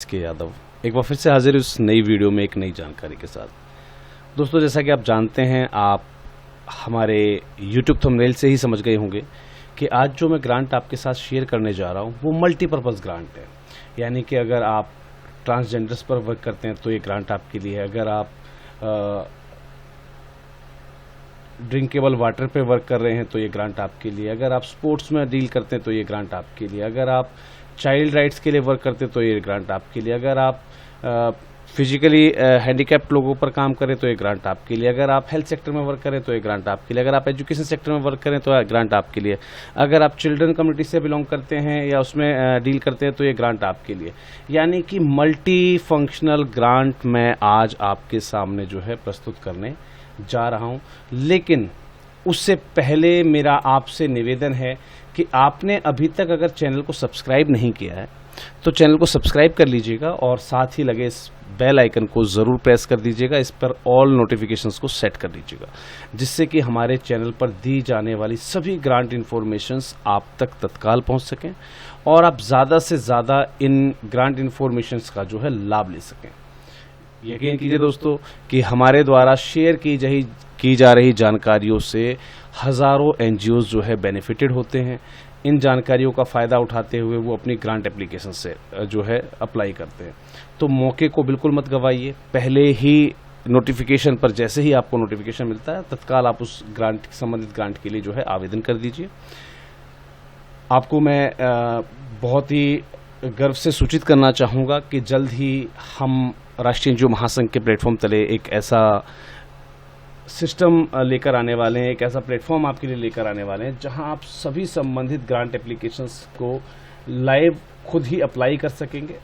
के यादव एक बार फिर से हाजिर उस नई वीडियो में एक नई जानकारी के साथ। दोस्तों, जैसा कि आप जानते हैं, आप हमारे YouTube थंबनेल से ही समझ गए होंगे कि आज जो मैं ग्रांट आपके साथ शेयर करने जा रहा हूं वो मल्टीपर्पज़ ग्रांट है। यानी कि अगर आप ट्रांसजेंडर्स पर वर्क करते हैं तो ये ग्रांट आपके लिए है। अगर आप ड्रिंकेबल वाटर पे वर्क कर रहे हैं तो ये ग्रांट आपके लिए। अगर आप स्पोर्ट्स में डील करते हैं तो ये ग्रांट आपके लिए। अगर आप चाइल्ड राइट्स के लिए वर्क करते हैं तो ये ग्रांट आपके लिए। अगर आप फिजिकली हैंडीकैप्ड लोगों पर काम करें तो ये ग्रांट आपके लिए। अगर आप हेल्थ सेक्टर में वर्क करें तो ये ग्रांट आपके लिए। अगर आप एजुकेशन सेक्टर में वर्क करें तो ये ग्रांट आपके लिए। अगर आप चिल्ड्रन कम्युनिटी से बिलोंग करते हैं या उसमें डील करते हैं तो ये ग्रांट आपके लिए। यानी कि मल्टी फंक्शनल ग्रांट मैं आज आपके सामने जो है प्रस्तुत करने जा रहा हूं। लेकिन उससे पहले मेरा आपसे निवेदन है कि आपने अभी तक अगर चैनल को सब्सक्राइब नहीं किया है तो चैनल को सब्सक्राइब कर लीजिएगा और साथ ही लगे इस बेल आइकन को ज़रूर प्रेस कर दीजिएगा। इस पर ऑल नोटिफिकेशंस को सेट कर दीजिएगा, जिससे कि हमारे चैनल पर दी जाने वाली सभी ग्रांट इन्फॉर्मेशंस आप तक तत्काल पहुंच सकें और आप ज़्यादा से ज़्यादा इन ग्रांट इन्फॉर्मेशंस का जो है लाभ ले सकें। यकीन कीजिए दोस्तों कि हमारे द्वारा शेयर की जा रही जानकारियों से हज़ारों एनजीओ जो है बेनिफिटेड होते हैं। इन जानकारियों का फ़ायदा उठाते हुए वो अपनी ग्रांट एप्लीकेशन से जो है अप्लाई करते हैं। तो मौके को बिल्कुल मत गवाइए। पहले ही नोटिफिकेशन पर जैसे ही आपको नोटिफिकेशन मिलता है तत्काल आप उस संबंधित ग्रांट के लिए जो है आवेदन कर दीजिए। आपको मैं बहुत ही गर्व से सूचित करना चाहूँगा कि जल्द ही हम राष्ट्रीय एनजीओ महासंघ के प्लेटफॉर्म तले एक ऐसा सिस्टम लेकर आने वाले हैं, एक ऐसा प्लेटफॉर्म आपके लिए लेकर आने वाले हैं जहां आप सभी संबंधित ग्रांट एप्लीकेशंस को लाइव खुद ही अप्लाई कर सकेंगे।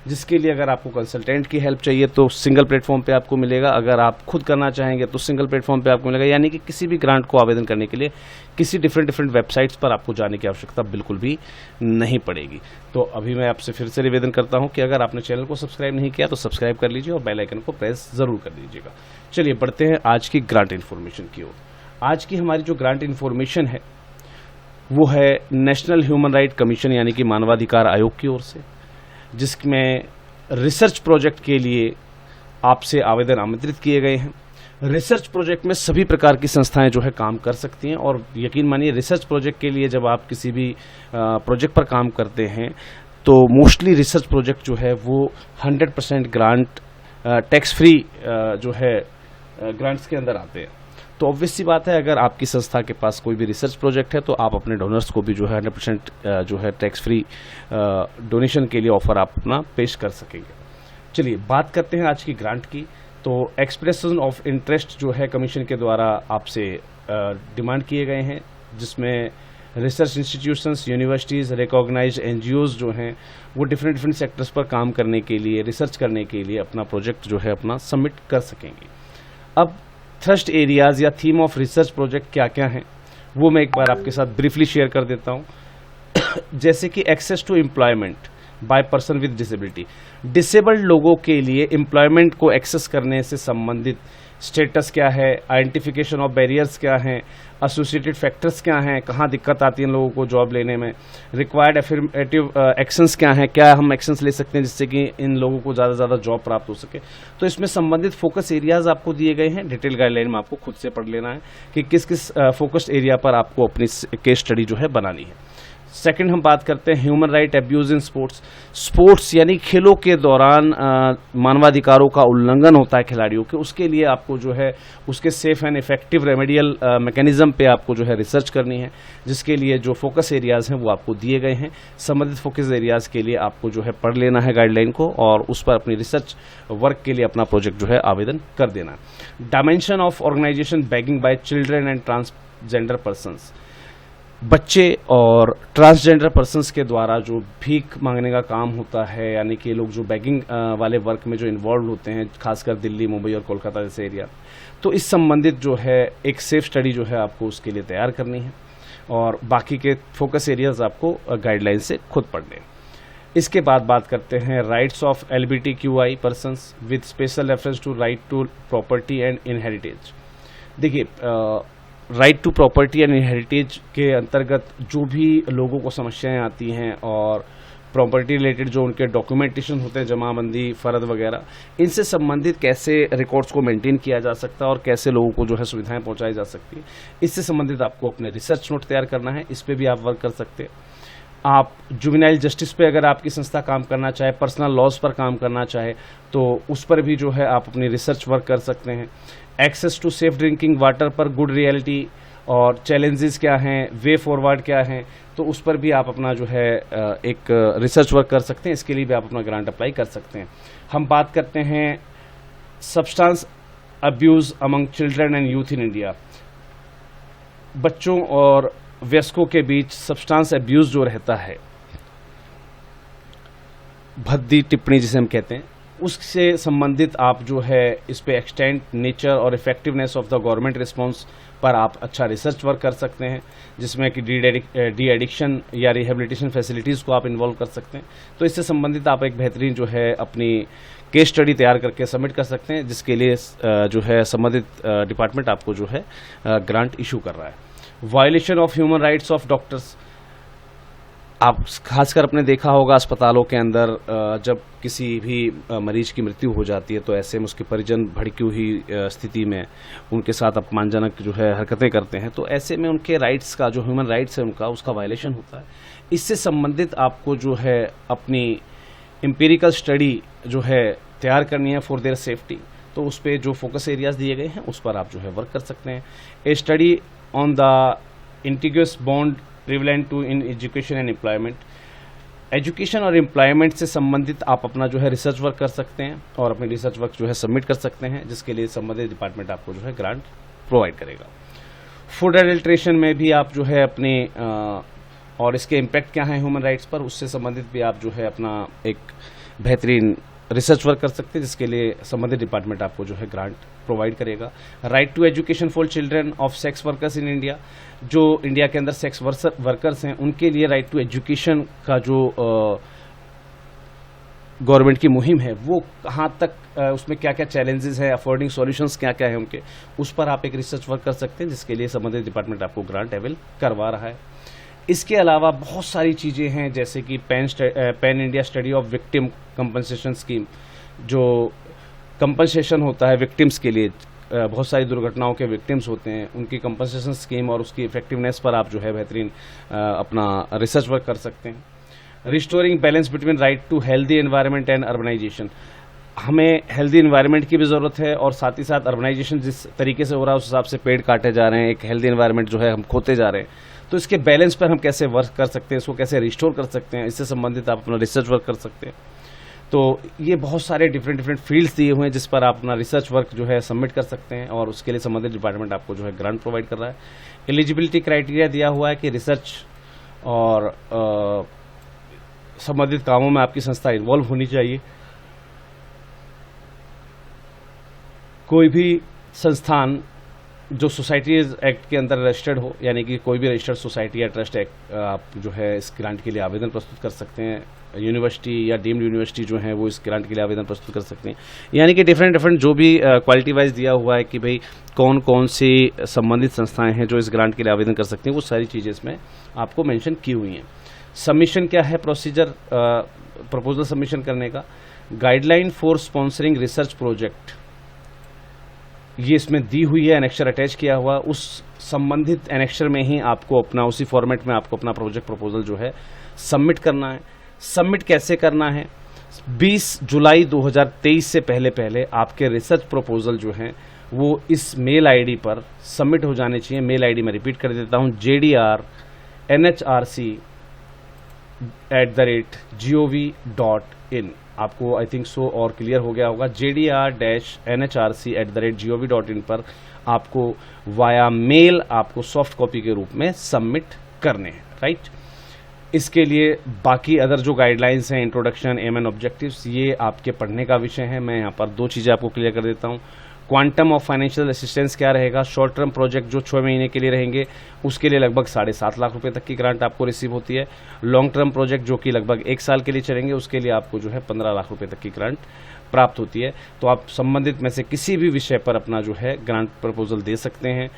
जिसके लिए अगर आपको कंसल्टेंट की हेल्प चाहिए तो सिंगल प्लेटफॉर्म पे आपको मिलेगा। अगर आप खुद करना चाहेंगे तो सिंगल प्लेटफॉर्म पे आपको मिलेगा। यानी कि किसी भी ग्रांट को आवेदन करने के लिए किसी डिफरेंट वेबसाइट्स पर आपको जाने की आवश्यकता बिल्कुल भी नहीं पड़ेगी। तो अभी मैं आपसे फिर से निवेदन करता हूं कि अगर आपने चैनल को सब्सक्राइब नहीं किया तो सब्सक्राइब कर लीजिए और बेल आइकन को प्रेस ज़रूर कर दीजिएगा। चलिए बढ़ते हैं आज की ग्रांट इन्फॉर्मेशन की ओर। आज की हमारी जो ग्रांट इन्फॉर्मेशन है वो है नेशनल ह्यूमन राइट कमीशन यानी कि मानवाधिकार आयोग की ओर से, जिसमें रिसर्च प्रोजेक्ट के लिए आपसे आवेदन आमंत्रित किए गए हैं। रिसर्च प्रोजेक्ट में सभी प्रकार की संस्थाएं जो है काम कर सकती हैं और यकीन मानिए रिसर्च प्रोजेक्ट के लिए जब आप किसी भी प्रोजेक्ट पर काम करते हैं तो मोस्टली रिसर्च प्रोजेक्ट जो है वो 100% ग्रांट टैक्स फ्री जो है ग्रांट्स के अंदर आते हैं। तो ऑब्वियस सी बात है, अगर आपकी संस्था के पास कोई भी रिसर्च प्रोजेक्ट है तो आप अपने डोनर्स को भी जो है 100% जो है टैक्स फ्री डोनेशन के लिए ऑफर आप अपना पेश कर सकेंगे। चलिए बात करते हैं आज की ग्रांट की। तो एक्सप्रेशन ऑफ इंटरेस्ट जो है कमीशन के द्वारा आपसे डिमांड किए गए हैं, जिसमें research institutions, universities, recognised NGOs जो हैं वो डिफरेंट सेक्टर्स पर काम करने के लिए, रिसर्च करने के लिए अपना प्रोजेक्ट जो है अपना सबमिट कर सकेंगे। अब थ्रस्ट एरियाज या थीम ऑफ रिसर्च प्रोजेक्ट क्या क्या हैं वो मैं एक बार आपके साथ ब्रीफली शेयर कर देता हूं। जैसे कि access to employment by person with disability, disabled लोगों के लिए एम्प्लॉयमेंट को एक्सेस करने से संबंधित स्टेटस क्या है, आइडेंटिफिकेशन ऑफ बैरियर्स क्या हैं, एसोसिएटेड फैक्टर्स क्या हैं, कहाँ दिक्कत आती है इन लोगों को जॉब लेने में, रिक्वायर्ड एफर्मेटिव एक्शंस क्या हैं, क्या हम एक्शंस ले सकते हैं जिससे कि इन लोगों को ज़्यादा से ज़्यादा जॉब प्राप्त हो सके। तो इसमें संबंधित फोकस एरियाज आपको दिए गए हैं। डिटेल गाइडलाइन में आपको खुद से पढ़ लेना है कि किस किस फोकस्ड एरिया पर आपको अपनी केस स्टडी जो है बनानी है। सेकंड हम बात करते हैं human right abuse in sports. Sports यानी खेलों के दौरान मानवाधिकारों का उल्लंघन होता है खिलाड़ियों के, उसके लिए आपको जो है उसके safe and effective remedial mechanism पे आपको जो है रिसर्च करनी है, जिसके लिए जो फोकस एरियाज हैं वो आपको दिए गए हैं। संबंधित फोकस एरियाज के लिए आपको जो है पढ़ लेना है गाइडलाइन को और उस पर अपनी रिसर्च वर्क के लिए अपना प्रोजेक्ट जो है आवेदन कर देना है। Dimension of organisation begging by children and transgender persons, बच्चे और ट्रांसजेंडर पर्सन्स के द्वारा जो भीख मांगने का काम होता है, यानी कि लोग जो बैगिंग वाले वर्क में जो इन्वॉल्व होते हैं, खासकर दिल्ली, मुंबई और कोलकाता जैसे एरिया, तो इस संबंधित जो है एक सेफ स्टडी जो है आपको उसके लिए तैयार करनी है और बाकी के फोकस एरियाज आपको गाइडलाइन से खुद पढ़ने। इसके बाद बात करते हैं rights of LGBTQI persons with special reference to right to property and inheritance. देखिए, right to property and inheritance के अंतर्गत जो भी लोगों को समस्याएं आती हैं और प्रॉपर्टी रिलेटेड जो उनके डॉक्यूमेंटेशन होते हैं, जमाबंदी, फर्द वगैरह, इनसे संबंधित कैसे रिकॉर्ड्स को मेंटेन किया जा सकता है और कैसे लोगों को जो है सुविधाएं पहुंचाई जा सकती है, इससे संबंधित आपको अपने रिसर्च नोट तैयार करना है। इस पर भी आप वर्क कर सकते हैं। आप जुवेनाइल जस्टिस पे अगर आपकी संस्था काम करना चाहे, पर्सनल लॉज पर काम करना चाहे, तो उस पर भी जो है आप अपनी रिसर्च वर्क कर सकते हैं। Access to safe drinking water पर गुड रियलिटी और चैलेंजेस क्या हैं, वे फॉरवर्ड क्या हैं, तो उस पर भी आप अपना जो है एक रिसर्च वर्क कर सकते हैं। इसके लिए भी आप अपना ग्रांट अप्लाई कर सकते हैं। हम बात करते हैं substance abuse among children and youth in India. बच्चों और वयस्कों के बीच सब्सटेंस अब्यूज जो रहता है, भद्दी टिप्पणी जिसे हम कहते हैं, उससे संबंधित आप जो है इस पे एक्सटेंट, नेचर और effectiveness of the government response पर आप अच्छा रिसर्च वर्क कर सकते हैं, जिसमें कि डी एडिक्शन या रिहेबिलिटेशन फैसिलिटीज़ को आप इन्वॉल्व कर सकते हैं। तो इससे संबंधित आप एक बेहतरीन जो है अपनी केस स्टडी तैयार करके सबमिट कर सकते हैं, जिसके लिए जो है संबंधित डिपार्टमेंट आपको जो है ग्रांट इशू कर रहा है। Violation of human rights of doctors, आप खासकर आपने देखा होगा अस्पतालों के अंदर जब किसी भी मरीज की मृत्यु हो जाती है तो ऐसे में उसके परिजन भड़की हुई स्थिति में उनके साथ अपमानजनक जो है हरकतें करते हैं, तो ऐसे में उनके राइट्स का जो ह्यूमन राइट्स है उनका, उसका वायलेशन होता है। इससे संबंधित आपको जो है अपनी एम्पिरिकल स्टडी जो है तैयार करनी है फॉर देयर सेफ्टी, तो उस पर जो फोकस एरियाज दिए गए हैं उस पर आप जो है वर्क कर सकते हैं। ए स्टडी ऑन द इंटीग्रस bond prevalent to in education and employment, education और एम्प्लॉयमेंट से संबंधित आप अपना जो है रिसर्च वर्क कर सकते हैं और अपनी रिसर्च वर्क जो है सबमिट कर सकते हैं, जिसके लिए संबंधित डिपार्टमेंट आपको जो है ग्रांट प्रोवाइड करेगा। फूड एडल्ट्रेशन में भी आप जो है अपने और इसके इम्पैक्ट क्या है ह्यूमन राइट्स पर, उससे संबंधित भी आप जो है अपना एक बेहतरीन रिसर्च वर्क कर सकते हैं, जिसके लिए संबंधित डिपार्टमेंट आपको जो है ग्रांट प्रोवाइड करेगा। Right to education for children of sex workers in India, जो इंडिया के अंदर सेक्स वर्कर्स हैं उनके लिए राइट टू एजुकेशन का जो गवर्नमेंट की मुहिम है वो कहाँ तक, उसमें क्या क्या चैलेंजेस है, अफोर्डिंग सॉल्यूशंस क्या क्या है उनके, उस पर आप एक रिसर्च वर्क कर सकते हैं, जिसके लिए संबंधित डिपार्टमेंट आपको ग्रांट अवेल करवा रहा है। इसके अलावा बहुत सारी चीज़ें हैं, जैसे कि pan India study of victim compensation scheme, जो कंपनसेशन होता है विक्टिम्स के लिए, बहुत सारी दुर्घटनाओं के विक्टिम्स होते हैं, उनकी कंपनसेशन स्कीम और उसकी इफेक्टिवनेस पर आप जो है बेहतरीन अपना रिसर्च वर्क कर सकते हैं। Restoring balance between right to healthy environment and urbanisation, हमें हेल्दी एनवायरनमेंट की भी ज़रूरत है और साथ ही साथ अर्बनाइजेशन जिस तरीके से हो रहा है उस हिसाब से पेड़ काटे जा रहे हैं, एक हेल्दी एनवायरनमेंट जो है हम खोते जा रहे हैं, तो इसके बैलेंस पर हम कैसे वर्क कर सकते हैं, इसको कैसे रिस्टोर कर सकते हैं, इससे संबंधित आप अपना रिसर्च वर्क कर सकते हैं। तो ये बहुत सारे डिफरेंट फील्ड्स दिए हुए हैं जिस पर आप अपना रिसर्च वर्क जो है सबमिट कर सकते हैं और उसके लिए संबंधित डिपार्टमेंट आपको जो है ग्रांट प्रोवाइड कर रहा है। एलिजिबिलिटी क्राइटेरिया दिया हुआ है कि रिसर्च और संबंधित कामों में आपकी संस्था इन्वॉल्व होनी चाहिए। कोई भी संस्थान जो सोसाइटीज एक्ट के अंदर रजिस्टर्ड हो, यानी कि कोई भी रजिस्टर्ड सोसाइटी या ट्रस्ट एक्ट, आप जो है इस ग्रांट के लिए आवेदन प्रस्तुत कर सकते हैं। यूनिवर्सिटी या डीम्ड यूनिवर्सिटी जो है वो इस ग्रांट के लिए आवेदन प्रस्तुत कर सकते हैं। यानी कि डिफरेंट जो भी क्वालिटी वाइज दिया हुआ है कि भाई कौन कौन सी संबंधित संस्थाएं हैं जो इस ग्रांट के लिए आवेदन कर सकती हैं, वो सारी चीज़ें इसमें आपको मेंशन की हुई हैं। सबमिशन क्या है, प्रोसीजर प्रपोजल सबमिशन करने का, guideline for sponsoring research project, ये इसमें दी हुई है, एनेक्चर अटैच किया हुआ, उस संबंधित एनेक्चर में ही आपको अपना, उसी फॉर्मेट में आपको अपना प्रोजेक्ट प्रपोजल जो है सबमिट करना है। सबमिट कैसे करना है, 20 जुलाई 2023 से पहले आपके रिसर्च प्रपोजल जो हैं वो इस मेल आईडी पर सबमिट हो जाने चाहिए। मेल आईडी मैं रिपीट कर देता हूँ, jdr@gov.in। आपको आई थिंक सो और क्लियर हो गया होगा। jdr-nhrc@gov.in पर आपको वाया मेल आपको सॉफ्ट कॉपी के रूप में सबमिट करने हैं, राइट। इसके लिए बाकी अदर जो गाइडलाइंस हैं, इंट्रोडक्शन, एम एंड ऑब्जेक्टिव्स, ये आपके पढ़ने का विषय है। मैं यहाँ पर 2 चीज़ें आपको क्लियर कर देता हूँ। क्वांटम ऑफ फाइनेंशियल असिस्टेंस क्या रहेगा, शॉर्ट टर्म प्रोजेक्ट जो 6 महीने के लिए रहेंगे उसके लिए लगभग 7.5 लाख रुपए तक की ग्रांट आपको रिसीव होती है। लॉन्ग टर्म प्रोजेक्ट जो कि लगभग 1 साल के लिए चलेंगे उसके लिए आपको जो है 15 लाख रुपए तक की ग्रांट प्राप्त होती है। तो आप संबंधित में से किसी भी विषय पर अपना जो है ग्रांट प्रपोजल दे सकते हैं।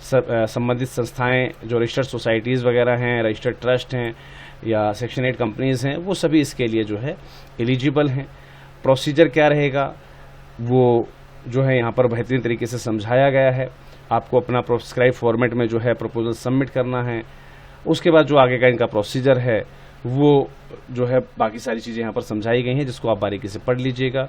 संबंधित संस्थाएं जो रजिस्टर्ड सोसाइटीज़ वगैरह हैं, रजिस्टर्ड ट्रस्ट हैं, या सेक्शन 8 कंपनीज हैं, वो सभी इसके लिए जो है एलिजिबल हैं। प्रोसीजर क्या रहेगा वो जो है यहाँ पर बेहतरीन तरीके से समझाया गया है। आपको अपना प्रोस्क्राइब फॉर्मेट में जो है प्रपोजल सबमिट करना है। उसके बाद जो आगे का इनका प्रोसीजर है वो जो है बाकी सारी चीज़ें यहाँ पर समझाई गई हैं, जिसको आप बारीकी से पढ़ लीजिएगा।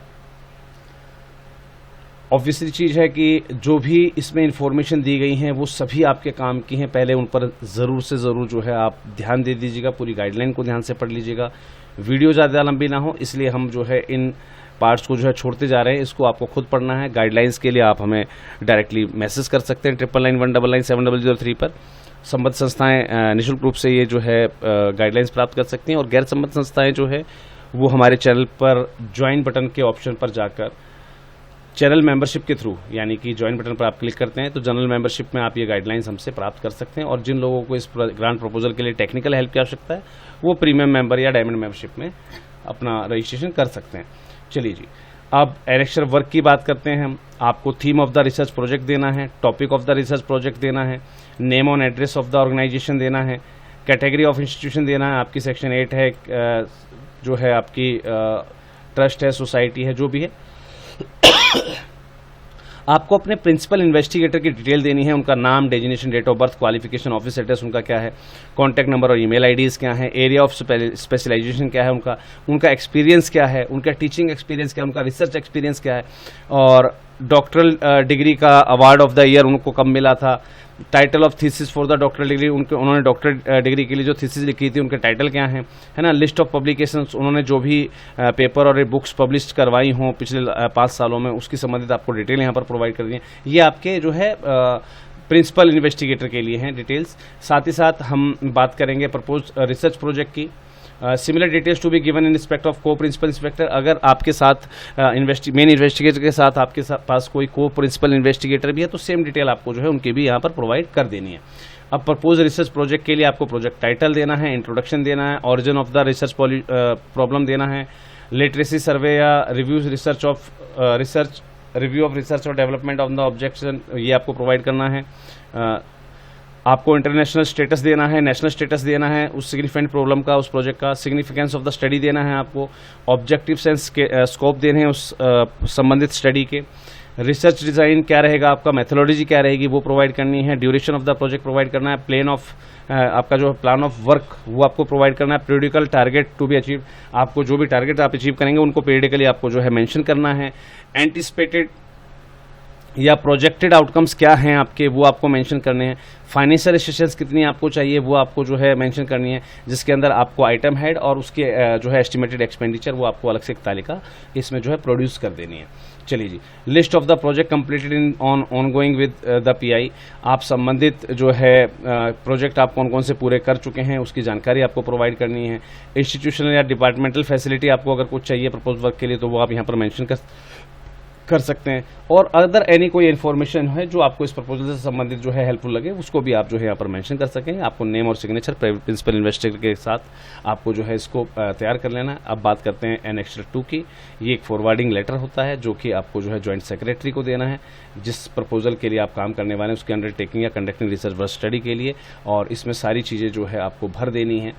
ऑब्वियसली चीज़ है कि जो भी इसमें इंफॉर्मेशन दी गई हैं वो सभी आपके काम की हैं। पहले उन पर ज़रूर से ज़रूर जो है आप ध्यान दे दीजिएगा, पूरी गाइडलाइन को ध्यान से पढ़ लीजिएगा। वीडियो ज़्यादा लंबी ना हो इसलिए हम जो है इन पार्ट्स को जो है छोड़ते जा रहे हैं। इसको आपको खुद पढ़ना है। गाइडलाइंस के लिए आप हमें डायरेक्टली मैसेज कर सकते हैं 9991997003 पर। संबद्ध संस्थाएं निःशुल्क रूप से ये जो है गाइडलाइंस प्राप्त कर सकती हैं, और गैर संबद्ध संस्थाएं जो है वो हमारे चैनल पर ज्वाइन बटन के ऑप्शन पर जाकर चैनल मेंबरशिप के थ्रू, यानी कि ज्वाइन बटन पर आप क्लिक करते हैं तो जनरल मेंबरशिप में आप ये गाइडलाइंस हमसे प्राप्त कर सकते हैं। और जिन लोगों को इस ग्रांट प्रपोजल के लिए टेक्निकल हेल्प की आवश्यकता है वो प्रीमियम मेंबर या डायमंड मेंबरशिप में अपना रजिस्ट्रेशन कर सकते हैं। चलिए जी, अब एनेक्चर वर्क की बात करते हैं हम। आपको theme of the research project देना है, topic of the research project देना है, name on address of the organisation देना है, कैटेगरी ऑफ इंस्टीट्यूशन देना है, आपकी सेक्शन 8 है, जो है आपकी ट्रस्ट है, सोसाइटी है, जो भी है। आपको अपने प्रिंसिपल इन्वेस्टिगेटर की डिटेल देनी है, उनका नाम, designation, date of birth, qualification, office address उनका क्या है, कॉन्टैक्ट नंबर और ईमेल आईडीज़ क्या है, एरिया ऑफ स्पेशलाइजेशन क्या है उनका एक्सपीरियंस क्या है, उनका टीचिंग एक्सपीरियंस क्या है, उनका रिसर्च एक्सपीरियंस क्या है, और डॉक्टरल डिग्री का अवार्ड ऑफ द ईयर उनको कब मिला था, title of thesis for the doctoral degree, उन्होंने डॉक्टर डिग्री के लिए जो थीसिस लिखी थी उनके टाइटल क्या है ना। लिस्ट ऑफ पब्लिकेशंस, उन्होंने जो भी पेपर और बुक्स पब्लिश करवाई हों पिछले 5 सालों में उसकी संबंधित आपको डिटेल यहाँ पर प्रोवाइड कर दी है। ये आपके जो है प्रिंसिपल इन्वेस्टिगेटर के लिए हैं डिटेल्स। साथ ही साथ हम बात करेंगे प्रपोज रिसर्च प्रोजेक्ट की। Similar details to be given in respect of co principal inspector. अगर आपके साथ मेन इन्वेस्टिगेटर के साथ आपके पास कोई को प्रिंसिपल इन्वेस्टिगेटर भी है तो सेम डिटेल आपको जो है उनकी भी यहाँ पर प्रोवाइड कर देनी है। अब प्रपोज रिसर्च प्रोजेक्ट के लिए आपको प्रोजेक्ट टाइटल देना है, इंट्रोडक्शन देना है, origin of the research problem देना है, लिटरेसी सर्वे या रिव्यू ऑफ रिसर्च और डेवलपमेंट ऑफ द ऑब्जेक्शन ये आपको प्रोवाइड करना है। आपको इंटरनेशनल स्टेटस देना है, नेशनल स्टेटस देना है उस सिग्निफिकेंट प्रॉब्लम का, उस प्रोजेक्ट का, सिग्निफिकेंस ऑफ द स्टडी देना है आपको, ऑब्जेक्टिव्स एंड स्कोप देने हैं उस संबंधित स्टडी के, रिसर्च डिज़ाइन क्या रहेगा आपका, मेथोडोलॉजी क्या रहेगी वो प्रोवाइड करनी है, duration of the project provide करना है, प्लान ऑफ आपका जो प्लान ऑफ वर्क वो आपको प्रोवाइड करना है, periodical target to be achieve, आपको जो भी टारगेट आप अचीव करेंगे उनको पीरियडिकली आपको जो है मेंशन करना है, एंटिसिपेटेड या प्रोजेक्टेड आउटकम्स क्या हैं आपके वो आपको मेंशन करने हैं, फाइनेंशियल एसिस्टेंस कितनी आपको चाहिए वो आपको जो है मेंशन करनी है, जिसके अंदर आपको आइटम हेड और उसके जो है एस्टिमेटेड एक्सपेंडिचर वो आपको अलग से एक तालिका इसमें जो है प्रोड्यूस कर देनी है। चलिए जी, list of the project completed in ongoing with the PI, आप संबंधित जो है प्रोजेक्ट आप कौन कौन से पूरे कर चुके हैं उसकी जानकारी आपको प्रोवाइड करनी है। इंस्टीट्यूशनल या डिपार्टमेंटल फैसिलिटी आपको अगर कुछ चाहिए प्रपोज वर्क के लिए तो वो आप यहाँ पर मेंशन कर सकते हैं, और अदर एनी कोई इन्फॉर्मेशन है जो आपको इस प्रपोजल से संबंधित जो है हेल्पफुल लगे उसको भी आप जो है यहाँ पर मेंशन कर सकेंगे। आपको नेम और सिग्नेचर प्रिंसिपल इन्वेस्टिगेटर के साथ आपको जो है इसको तैयार कर लेना है। अब बात करते हैं एनेक्सर 2 की। ये एक फॉरवर्डिंग लेटर होता है जो कि आपको जो है ज्वाइंट सेक्रेटरी को देना है जिस प्रपोजल के लिए आप काम करने वाले हैं उसके अंडरटेकिंग या कंडक्टिंग रिसर्च वर्क स्टडी के लिए, और इसमें सारी चीज़ें जो है आपको भर देनी है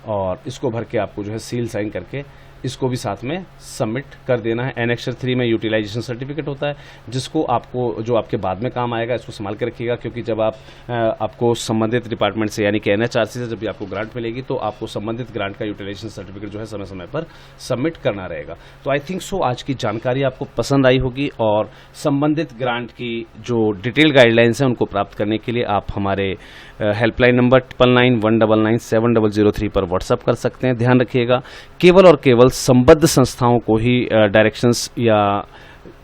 और इसको भर के आपको जो है सील साइन करके इसको भी साथ में सबमिट कर देना है। एनेक्सर 3 में यूटिलाइजेशन सर्टिफिकेट होता है जिसको आपको जो आपके बाद में काम आएगा इसको संभाल के रखिएगा, क्योंकि जब आपको संबंधित डिपार्टमेंट से यानी कि एनएचआरसी से जब भी आपको ग्रांट मिलेगी तो आपको संबंधित ग्रांट का यूटिलाइजेशन सर्टिफिकेट जो है समय समय पर सबमिट करना रहेगा। तो आई थिंक सो आज की जानकारी आपको पसंद आई होगी, और संबंधित ग्रांट की जो डिटेल गाइडलाइंस हैं उनको प्राप्त करने के लिए आप हमारे हेल्पलाइन नंबर 9919970003 पर व्हाट्सअप कर सकते हैं। ध्यान रखिएगा, केवल और केवल संबद्ध संस्थाओं को ही डायरेक्शंस या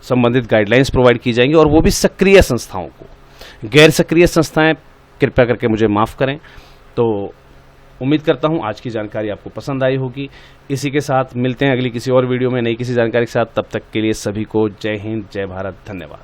संबंधित गाइडलाइंस प्रोवाइड की जाएंगी, और वो भी सक्रिय संस्थाओं को। गैर सक्रिय संस्थाएं कृपया करके मुझे माफ़ करें। तो उम्मीद करता हूं आज की जानकारी आपको पसंद आई होगी। इसी के साथ मिलते हैं अगली किसी और वीडियो में नई किसी जानकारी के साथ। तब तक के लिए सभी को जय हिंद, जय भारत, धन्यवाद।